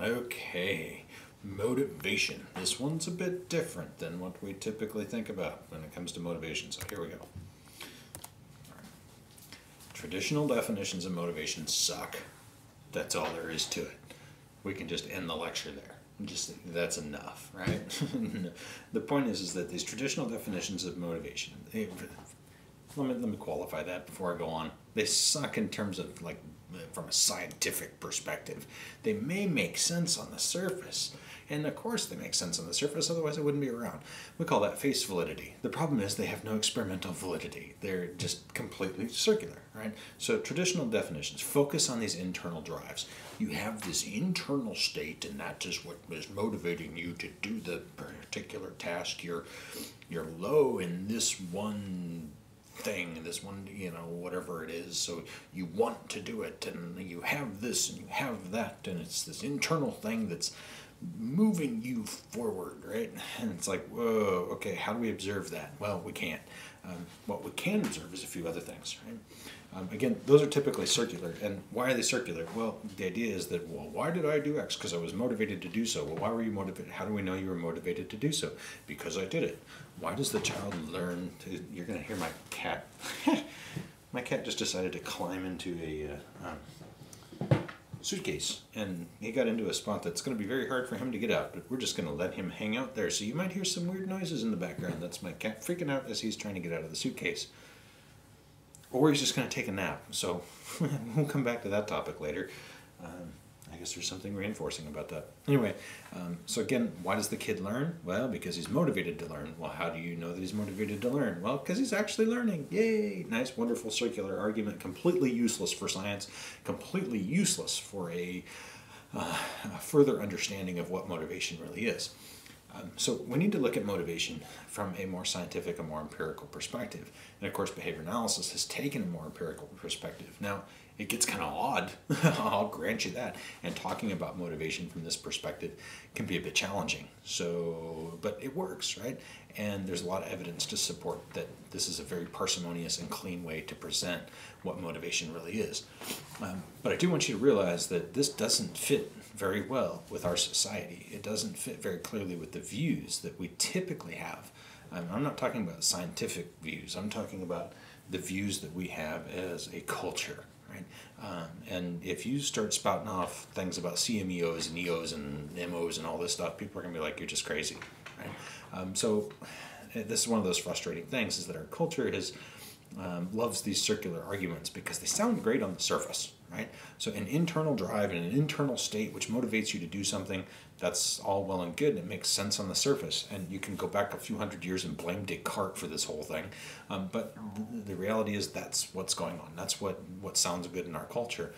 Okay, motivation. This one's a bit different than what we typically think about when it comes to motivation. So here we go. Traditional definitions of motivation suck. That's all there is to it. We can just end the lecture there. That's enough, right? The point is that these traditional definitions of motivation, let me qualify that before I go on. They suck in terms of, like, from a scientific perspective. They may make sense on the surface, and of course they make sense on the surface, otherwise they wouldn't be around. We call that face validity. The problem is they have no experimental validity. They're just completely circular, right? So traditional definitions focus on these internal drives. You have this internal state, and that is what is motivating you to do the particular task. You're low in this one thing, this one, whatever it is, so you want to do it, and you have this and you have that, and it's this internal thing that's moving you forward, right? And it's like, whoa, okay, how do we observe that? Well, we can't. What we can observe is a few other things, right? Again, those are typically circular. And why are they circular? Well, the idea is that, well, why did I do X? Because I was motivated to do so. Well, why were you motivated? How do we know you were motivated to do so? Because I did it. Why does the child learn to... You're going to hear my cat. My cat just decided to climb into a suitcase, and he got into a spot that's going to be very hard for him to get out, but we're just going to let him hang out there. So you might hear some weird noises in the background. That's my cat freaking out as he's trying to get out of the suitcase. Or he's just going to take a nap. So we'll come back to that topic later. I guess there's something reinforcing about that. Anyway, so again, why does the kid learn? Well, because he's motivated to learn. Well, how do you know that he's motivated to learn? Well, because he's actually learning. Yay! Nice, wonderful circular argument. Completely useless for science. Completely useless for a further understanding of what motivation really is. So we need to look at motivation from a more scientific, a more empirical perspective. And of course, behavior analysis has taken a more empirical perspective. Now, it gets kind of odd, I'll grant you that. And talking about motivation from this perspective can be a bit challenging. So, but it works, right? And there's a lot of evidence to support that this is a very parsimonious and clean way to present what motivation really is. But I do want you to realize that this doesn't fit very well with our society. It doesn't fit very clearly with the views that we typically have. I'm not talking about scientific views. I'm talking about the views that we have as a culture, right? And if you start spouting off things about CMEOs and EOs and MOs and all this stuff, people are going to be like, you're just crazy, right? So this is one of those frustrating things, is that our culture loves these circular arguments because they sound great on the surface, right? So an internal drive and an internal state which motivates you to do something, that's all well and good, and it makes sense on the surface. And you can go back a few hundred years and blame Descartes for this whole thing. But the reality is that's what's going on. That's what sounds good in our culture.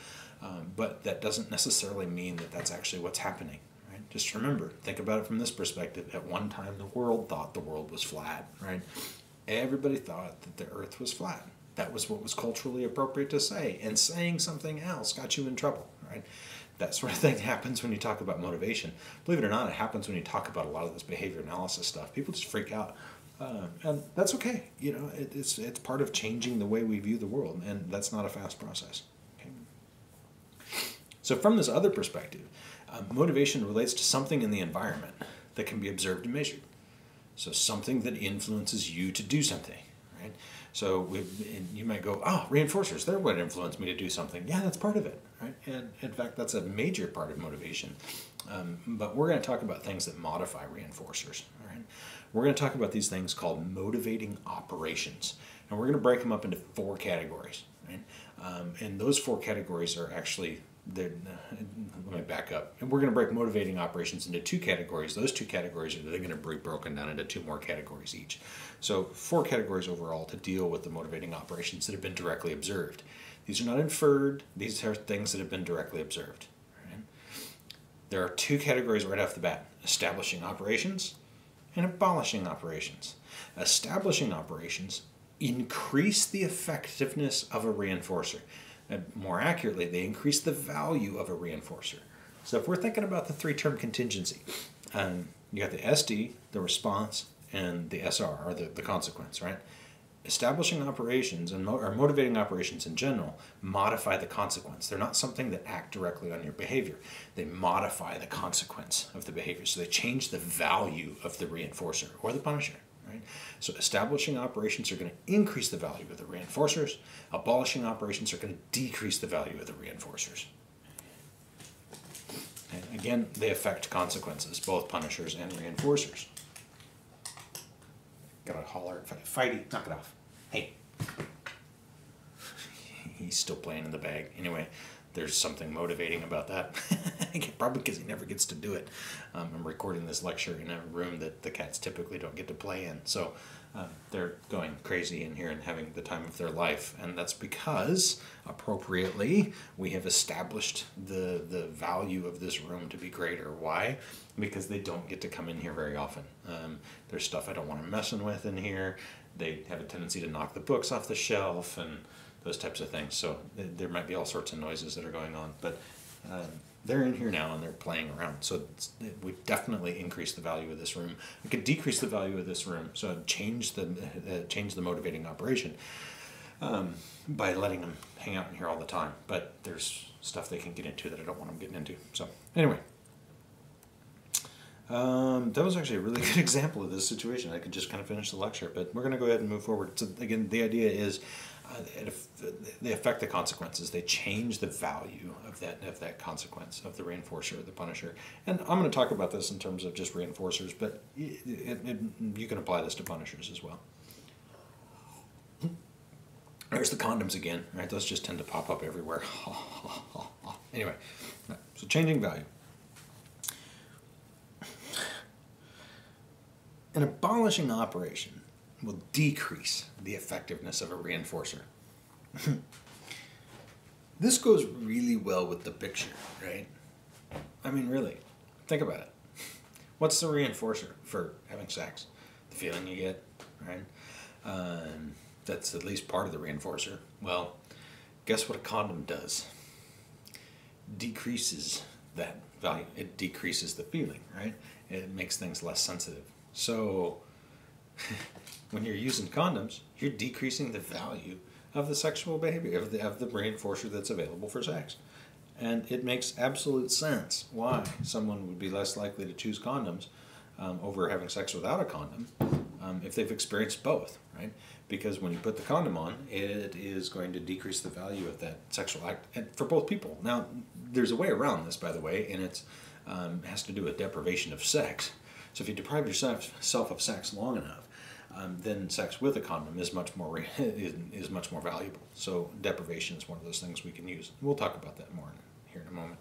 But that doesn't necessarily mean that that's actually what's happening. Right? Just remember, think about it from this perspective. At one time, the world thought the world was flat, right? Everybody thought that the earth was flat. That was what was culturally appropriate to say. And saying something else got you in trouble, right? That sort of thing happens when you talk about motivation. Believe it or not, it happens when you talk about a lot of this behavior analysis stuff. People just freak out. And that's okay. It's part of changing the way we view the world, and that's not a fast process. Okay? So from this other perspective, motivation relates to something in the environment that can be observed and measured. So something that influences you to do something, right? So you might go, reinforcers, they're what influenced me to do something. Yeah, that's part of it, right? And in fact, that's a major part of motivation. But we're going to talk about things that modify reinforcers, all right? We're going to talk about these things called motivating operations. And we're going to break them up into 4 categories, right? And those 4 categories are actually... let me back up. And we're going to break motivating operations into 2 categories. Those 2 categories are going to be broken down into 2 more categories each. So 4 categories overall to deal with the motivating operations that have been directly observed. These are not inferred. These are things that have been directly observed. Right? There are 2 categories right off the bat: establishing operations and abolishing operations. Establishing operations increase the effectiveness of a reinforcer. And more accurately, they increase the value of a reinforcer. So if we're thinking about the 3-term contingency, you got the SD, the response, and the SR, or the consequence, right? establishing operations and or motivating operations in general modify the consequence. They're not something that act directly on your behavior. They modify the consequence of the behavior. So they change the value of the reinforcer or the punisher. Right? So establishing operations are going to increase the value of the reinforcers. Abolishing operations are going to decrease the value of the reinforcers. And again, they affect consequences, both punishers and reinforcers. Gotta holler, fighty, knock it off. Hey. He's still playing in the bag. Anyway, there's something motivating about that. Probably because he never gets to do it. I'm recording this lecture in a room that the cats typically don't get to play in. So they're going crazy in here and having the time of their life. And that's because, appropriately, we have established the value of this room to be greater. Why? Because they don't get to come in here very often. There's stuff I don't want them messing with in here. They have a tendency to knock the books off the shelf and those types of things. So there might be all sorts of noises that are going on. But they're in here now and they're playing around. So we've definitely increased the value of this room. We could decrease the value of this room, so change the motivating operation by letting them hang out in here all the time. But there's stuff they can get into that I don't want them getting into. So anyway, that was actually a really good example of this situation. I could just kind of finish the lecture, but we're going to go ahead and move forward. So again, the idea is they affect the consequences. They change the value of that consequence of the reinforcer or the punisher. And I'm going to talk about this in terms of just reinforcers, but you can apply this to punishers as well. There's the condoms again, right? Those just tend to pop up everywhere. Anyway, so changing value. An abolishing operation will decrease the effectiveness of a reinforcer. This goes really well with the picture, right? I mean, really, think about it. What's the reinforcer for having sex? The feeling you get, right? That's at least part of the reinforcer. Well, guess what a condom does? Decreases that value. It decreases the feeling, right? It makes things less sensitive. So when you're using condoms, you're decreasing the value of the sexual behavior, of the reinforcer that's available for sex. And it makes absolute sense why someone would be less likely to choose condoms over having sex without a condom if they've experienced both, right? Because when you put the condom on, it is going to decrease the value of that sexual act for both people. Now, there's a way around this, by the way, and it has to do with deprivation of sex. So if you deprive yourself of sex long enough, then sex with a condom is much more valuable. So deprivation is one of those things we can use. We'll talk about that more here in a moment.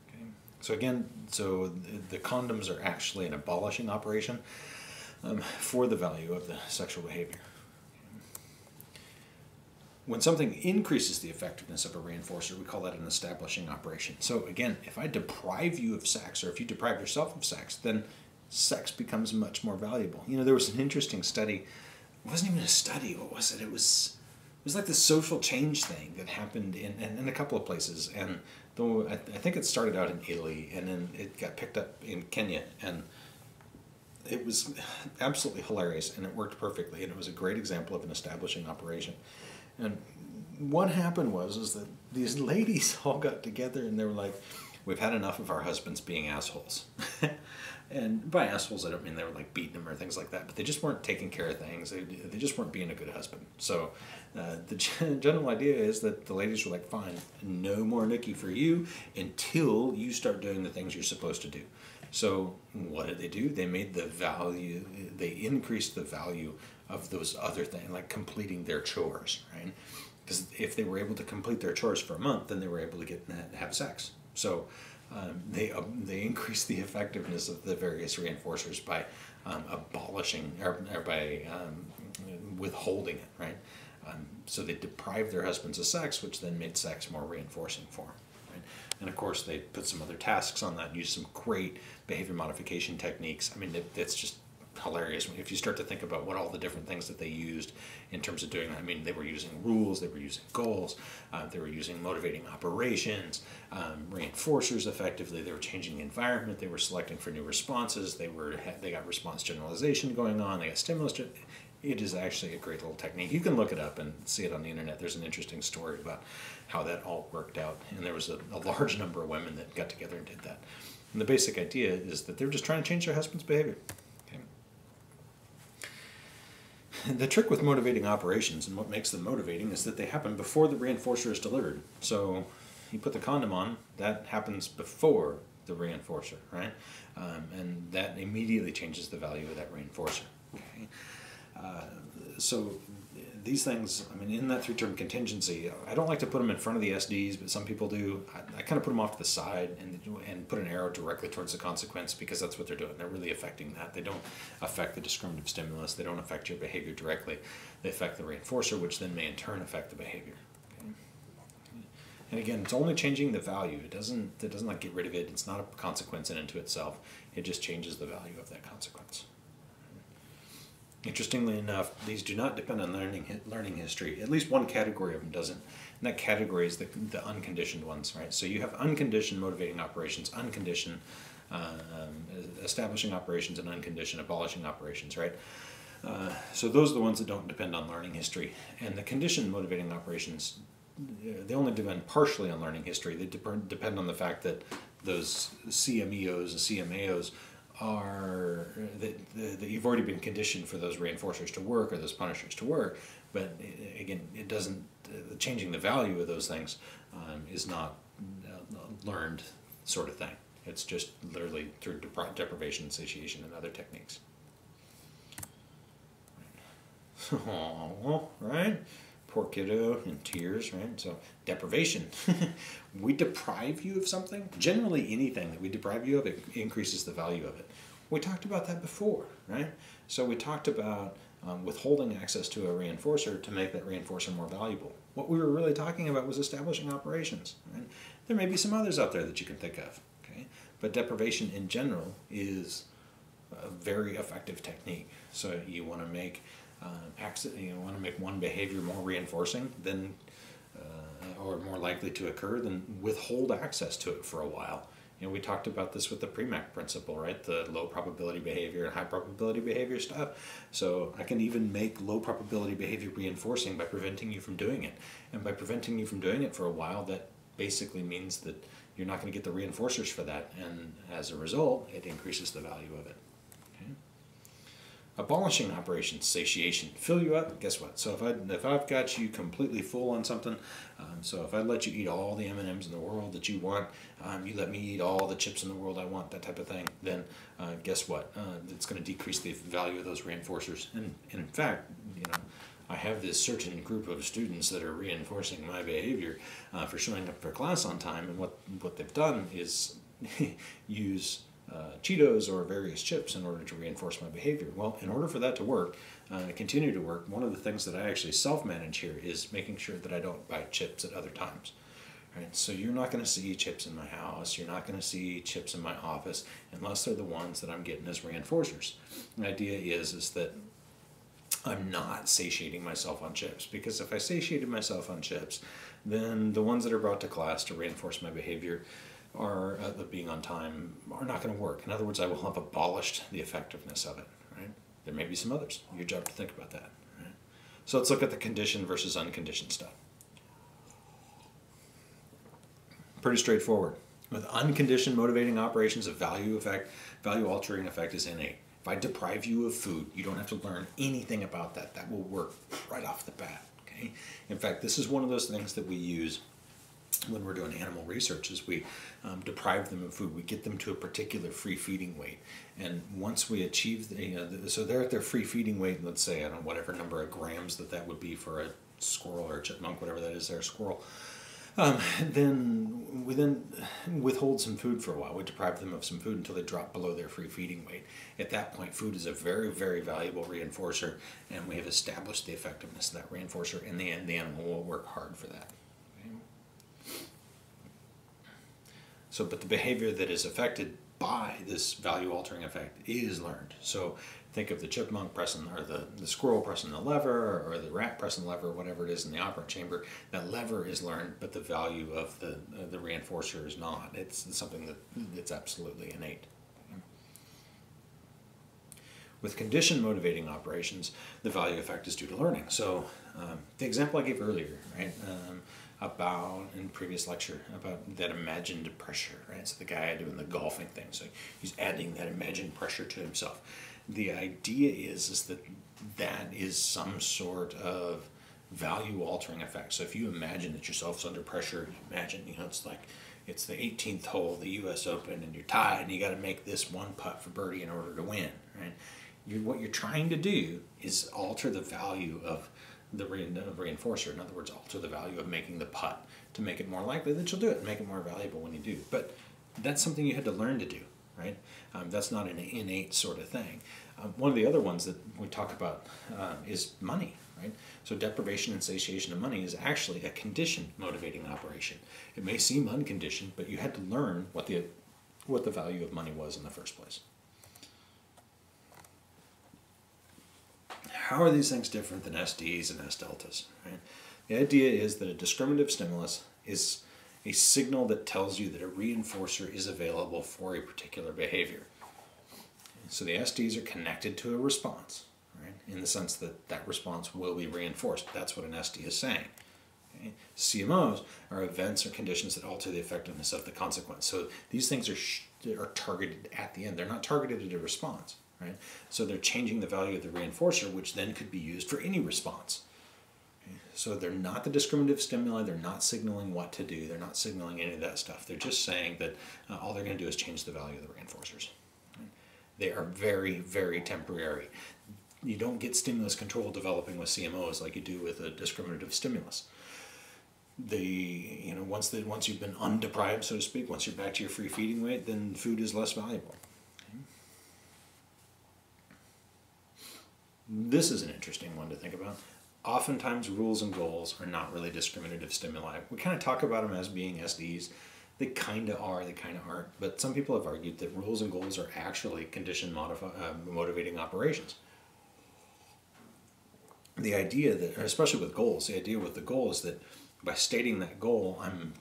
Okay. So again, the condoms are actually an abolishing operation for the value of the sexual behavior. When something increases the effectiveness of a reinforcer, we call that an establishing operation. So again, if I deprive you of sex, or if you deprive yourself of sex, then sex becomes much more valuable. You know, there was an interesting study. It wasn't even a study. What was it? It was like the social change thing that happened in a couple of places. And though I think it started out in Italy, and then it got picked up in Kenya, and it was absolutely hilarious, and it worked perfectly. And it was a great example of an establishing operation. And what happened was that these ladies all got together and they were like, we've had enough of our husbands being assholes. And by assholes, I don't mean they were like beating them or things like that, but they just weren't taking care of things. They just weren't being a good husband. So the general idea is that the ladies were like, fine, no more nookie for you until you start doing the things you're supposed to do. So what did they do? They increased the value of those other things, like completing their chores, right? Because if they were able to complete their chores for a month, then they were able to have sex. So they increased the effectiveness of the various reinforcers by abolishing or by withholding it, right? So they deprived their husbands of sex, which then made sex more reinforcing for them. Right? And of course, they put some other tasks on that and used some great behavior modification techniques. I mean, it's just hilarious if you start to think about what all the different things that they used in terms of doing that. I mean, they were using rules, they were using goals, they were using motivating operations, reinforcers effectively, they were changing the environment, they were selecting for new responses, they got response generalization going on, they got stimulus. it is actually a great little technique. You can look it up and see it on the internet. There's an interesting story about how that all worked out. And there was a large number of women that got together and did that. And the basic idea is that they're just trying to change their husband's behavior. Okay. The trick with motivating operations and what makes them motivating is that they happen before the reinforcer is delivered. So you put the condom on, that happens before the reinforcer, right? And that immediately changes the value of that reinforcer. Okay. So these things, I mean, in that three-term contingency, I don't like to put them in front of the SDs, but some people do. I kind of put them off to the side and put an arrow directly towards the consequence, because that's what they're doing. They're really affecting that. They don't affect the discriminative stimulus. They don't affect your behavior directly. They affect the reinforcer, which then may in turn affect the behavior. Okay? And again, it's only changing the value. It doesn't like get rid of it. It's not a consequence in and to itself. It just changes the value of that consequence. Interestingly enough, these do not depend on learning history. At least one category of them doesn't. And that category is the unconditioned ones, right? So you have unconditioned motivating operations, unconditioned establishing operations, and unconditioned abolishing operations, right? So those are the ones that don't depend on learning history. And the conditioned motivating operations, they only depend partially on learning history. They depend on the fact that those CMEOs and CMAOs are that you've already been conditioned for those reinforcers to work or those punishers to work, but again, it doesn't. Changing the value of those things is not learned sort of thing. It's just literally through deprivation, satiation, and other techniques. Oh, right. Poor kiddo in tears, right? So deprivation. We deprive you of something. Generally, anything that we deprive you of, it increases the value of it. We talked about that before, right? So we talked about withholding access to a reinforcer to make that reinforcer more valuable. What we were really talking about was establishing operations, right? There may be some others out there that you can think of, okay? But deprivation in general is a very effective technique. So you want to make one behavior more reinforcing than, or more likely to occur, than withhold access to it for a while. You know, we talked about this with the Premack principle, right? The low probability behavior and high probability behavior stuff. So I can even make low probability behavior reinforcing by preventing you from doing it. And by preventing you from doing it for a while, that basically means that you're not going to get the reinforcers for that. And as a result, it increases the value of it. Abolishing operations, satiation, fill you up. Guess what? So if I've got you completely full on something, so if I let you eat all the M&Ms in the world that you want, you let me eat all the chips in the world I want, that type of thing, then guess what? It's going to decrease the value of those reinforcers. And in fact, you know, I have this certain group of students that are reinforcing my behavior for showing up for class on time, and what they've done is use Cheetos or various chips in order to reinforce my behavior. Well, in order for that to work, continue to work, one of the things that I actually self-manage here is making sure that I don't buy chips at other times. Right? So you're not going to see chips in my house, you're not going to see chips in my office, unless they're the ones that I'm getting as reinforcers. The idea is that I'm not satiating myself on chips, because if I satiated myself on chips, then the ones that are brought to class to reinforce my behavior are being on time are not going to work. In other words, I will have abolished the effectiveness of it. Right? There may be some others. Your job to think about that. Right? So let's look at the conditioned versus unconditioned stuff. Pretty straightforward. With unconditioned motivating operations, a value altering effect is innate. If I deprive you of food, you don't have to learn anything about that. That will work right off the bat. Okay? In fact, this is one of those things that we use when we're doing animal research, is we deprive them of food. We get them to a particular free feeding weight, and once we achieve so they're at their free feeding weight, let's say, I don't know, whatever number of grams that would be for a squirrel or a chipmunk, whatever that is, they're a squirrel. Then we withhold some food for a while. We deprive them of some food until they drop below their free feeding weight. At that point, food is a very, very valuable reinforcer, and we have established the effectiveness of that reinforcer. In the end, the animal will work hard for that. So, but the behavior that is affected by this value-altering effect is learned. So think of the chipmunk pressing, or the squirrel pressing the lever, or the rat pressing the lever, whatever it is in the operant chamber. That lever is learned, but the value of the reinforcer is not. It's something that's absolutely innate. With conditioned motivating operations, the value effect is due to learning. So the example I gave earlier, right, about in previous lecture about that imagined pressure, right? So the guy doing the golfing thing, so he's adding that imagined pressure to himself. The idea is that that is some sort of value altering effect. So if you imagine that yourself's under pressure, you imagine, it's like it's the 18th hole of the U.S. Open and you're tied and you got to make this one putt for birdie in order to win, right? What you're trying to do is alter the value of the reinforcer. In other words, alter the value of making the putt to make it more likely that you'll do it and make it more valuable when you do. But that's something you had to learn to do, right? That's not an innate sort of thing. One of the other ones that we talk about is money, right? So deprivation and satiation of money is actually a conditioned motivating operation. It may seem unconditioned, but you had to learn what the value of money was in the first place. How are these things different than SDs and S deltas? Right? The idea is that a discriminative stimulus is a signal that tells you that a reinforcer is available for a particular behavior. So the SDs are connected to a response, right? In the sense that that response will be reinforced. That's what an SD is saying. Okay? CMOs are events or conditions that alter the effectiveness of the consequence. So these things are targeted at the end. They're not targeted at a response. Right? So they're changing the value of the reinforcer, which then could be used for any response. Okay? So they're not the discriminative stimuli. They're not signaling what to do. They're not signaling any of that stuff. They're just saying that all they're going to do is change the value of the reinforcers. Right? They are very, very temporary. You don't get stimulus control developing with CMOs like you do with a discriminative stimulus. Once you've been undeprived, so to speak, once you're back to your free feeding weight, then food is less valuable. This is an interesting one to think about. Oftentimes, rules and goals are not really discriminative stimuli. We kind of talk about them as being SDs. They kind of are, they kind of aren't. But some people have argued that rules and goals are actually conditioned motivating operations. The idea that, especially with goals, the idea with the goal is that by stating that goal, I'm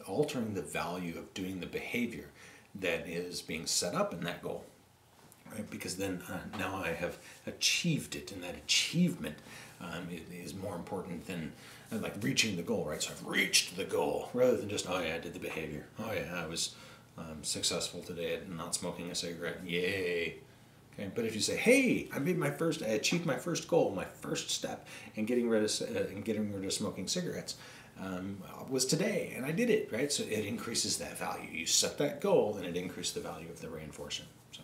altering the value of doing the behavior that is being set up in that goal. Right? Because then now I have achieved it, and that achievement is more important than like reaching the goal, right? So I've reached the goal rather than just, oh yeah, I did the behavior. Oh yeah, I was successful today at not smoking a cigarette. Yay! Okay, but if you say, hey, I achieved my first goal, my first step in getting rid of smoking cigarettes was today, and I did it, right? So it increases that value. You set that goal, and it increases the value of the reinforcer. So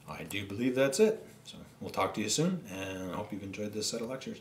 I do believe that's it. So we'll talk to you soon, and I hope you've enjoyed this set of lectures.